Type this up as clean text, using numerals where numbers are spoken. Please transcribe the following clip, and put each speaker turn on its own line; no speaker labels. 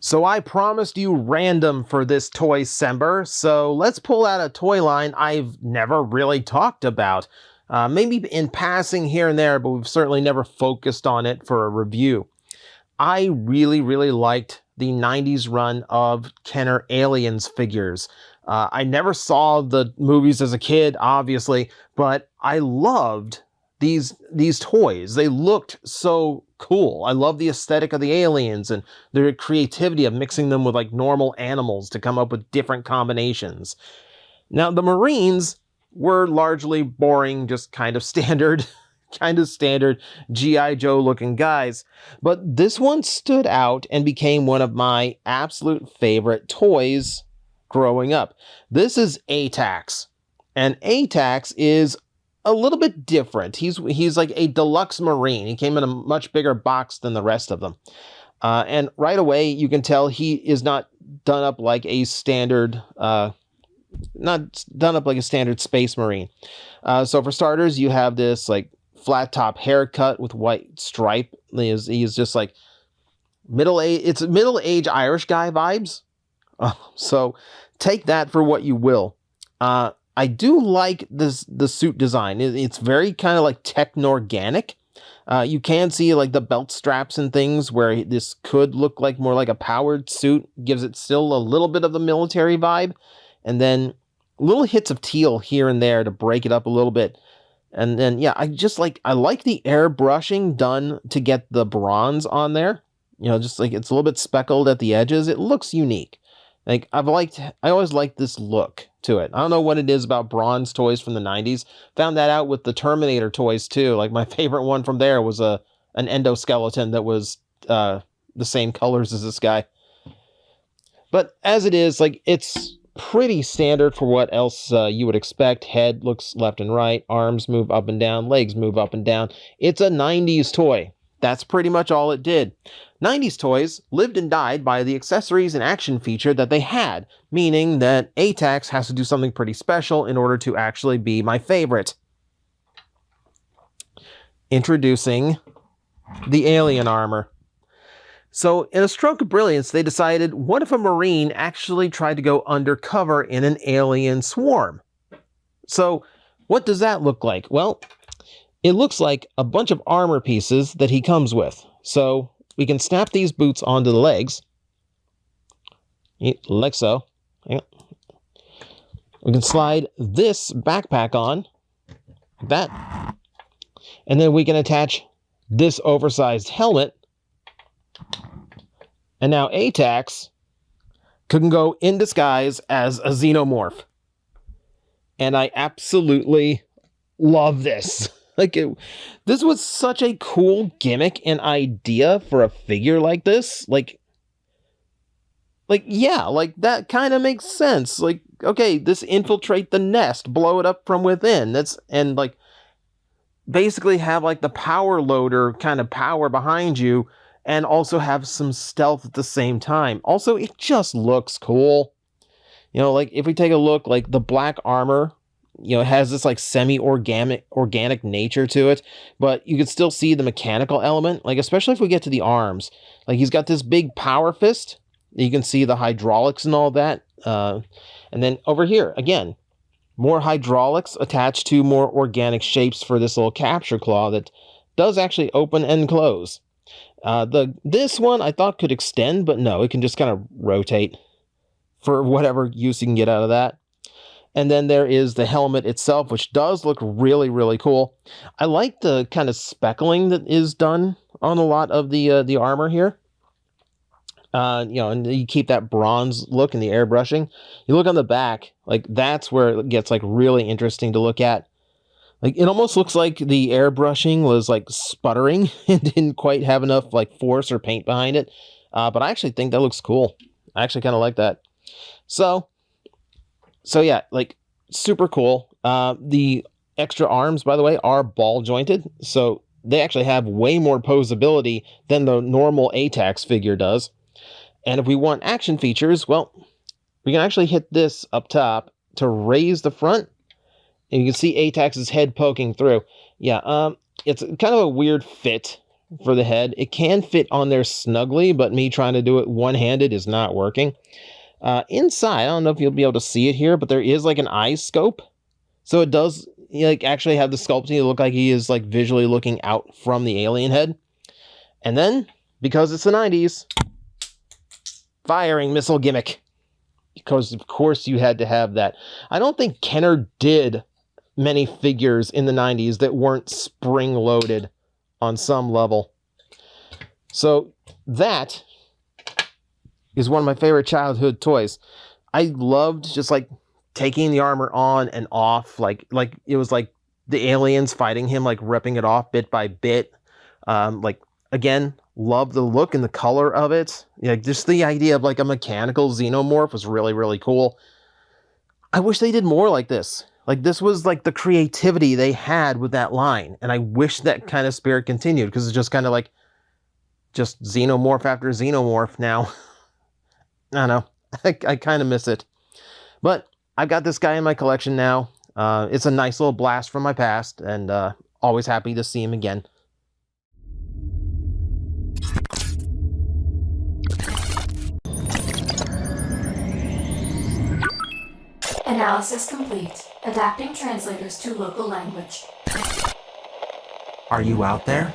So I promised you random for this Toycember, so let's pull out a toy line I've never really talked about. Maybe in passing here and there, but we've certainly never focused on it for a review. I really liked the 90s run of Kenner Aliens figures. I never saw the movies as a kid, obviously, but I loved these toys. They looked so cool. I love the aesthetic of the aliens and their creativity of mixing them with like normal animals to come up with different combinations. Now, the Marines were largely boring, just kind of standard G.I. Joe looking guys. But this one stood out and became one of my absolute favorite toys growing up. This is ATAX. And ATAX is a little bit different. He's like a deluxe Marine. He came in a much bigger box than the rest of them. And right away, you can tell he is not done up like a standard, Space Marine. So for starters, you have this like flat top haircut with white stripe. He's just like it's middle-aged Irish guy vibes. So take that for what you will. I do like the suit design. It's very kind of like techno-organic. You can see like the belt straps and things where this could look like more like a powered suit. Gives it still a little bit of the military vibe. And then little hits of teal here and there to break it up a little bit. And then, yeah, I like the airbrushing done to get the bronze on there. You know, just like it's a little bit speckled at the edges. It looks unique. Like I always liked this look to it. I don't know what it is about bronze toys from the 90s. Found that out with the Terminator toys too. Like my favorite one from there was an endoskeleton that was the same colors as this guy. But as it is, like it's pretty standard for what else you would expect. Head looks left and right, arms move up and down, legs move up and down. It's a 90s toy. That's pretty much all it did. 90s toys lived and died by the accessories and action feature that they had, meaning that ATAX has to do something pretty special in order to actually be my favorite. Introducing the alien armor. So in a stroke of brilliance, they decided, what if a Marine actually tried to go undercover in an alien swarm? So what does that look like? Well, it looks like a bunch of armor pieces that he comes with. So we can snap these boots onto the legs. Like so. We can slide this backpack on. Like that. And then we can attach this oversized helmet. And now ATAX can go in disguise as a xenomorph. And I absolutely love this. This was such a cool gimmick and idea for a figure like this. Yeah, that kind of makes sense. Like, okay, this infiltrate the nest, blow it up from within. Basically have like the power loader kind of power behind you and also have some stealth at the same time. Also, it just looks cool. You know, like if we take a look, like the black armor, you know, it has this like semi-organic nature to it, but you can still see the mechanical element, like especially if we get to the arms. Like he's got this big power fist. You can see the hydraulics and all that. And then over here, again, more hydraulics attached to more organic shapes for this little capture claw that does actually open and close. This one I thought could extend, but no, it can just kind of rotate for whatever use you can get out of that. And then there is the helmet itself, which does look really cool. I like the kind of speckling that is done on a lot of the armor here. You know, and you keep that bronze look in the airbrushing. You look on the back, like that's where it gets like really interesting to look at. Like it almost looks like the airbrushing was like sputtering and didn't quite have enough like force or paint behind it. But I actually think that looks cool. I actually kind of like that. So yeah, like super cool. The extra arms, by the way, are ball jointed. So they actually have way more posability than the normal ATAX figure does. And if we want action features, well, we can actually hit this up top to raise the front. And you can see ATAX's head poking through. Yeah, it's kind of a weird fit for the head. It can fit on there snugly, but me trying to do it one-handed is not working. Inside, I don't know if you'll be able to see it here, but there is like an eye scope. So it does like actually have the sculpting to look like he is like visually looking out from the alien head. And then, because it's the 90s, firing missile gimmick. Because of course you had to have that. I don't think Kenner did many figures in the 90s that weren't spring-loaded on some level. So that is one of my favorite childhood toys. I loved just like taking the armor on and off, like it was like the aliens fighting him, like ripping it off bit by bit. Like again, love the look and the color of it. Yeah, just the idea of like a mechanical xenomorph was really, really cool. I wish they did more like this. Like this was like the creativity they had with that line, and I wish that kind of spirit continued, because it's just kind of like just xenomorph after xenomorph now. I don't know. I kind of miss it. But I've got this guy in my collection now. It's a nice little blast from my past, and always happy to see him again.
Analysis complete. Adapting translators to local language.
Are you out there?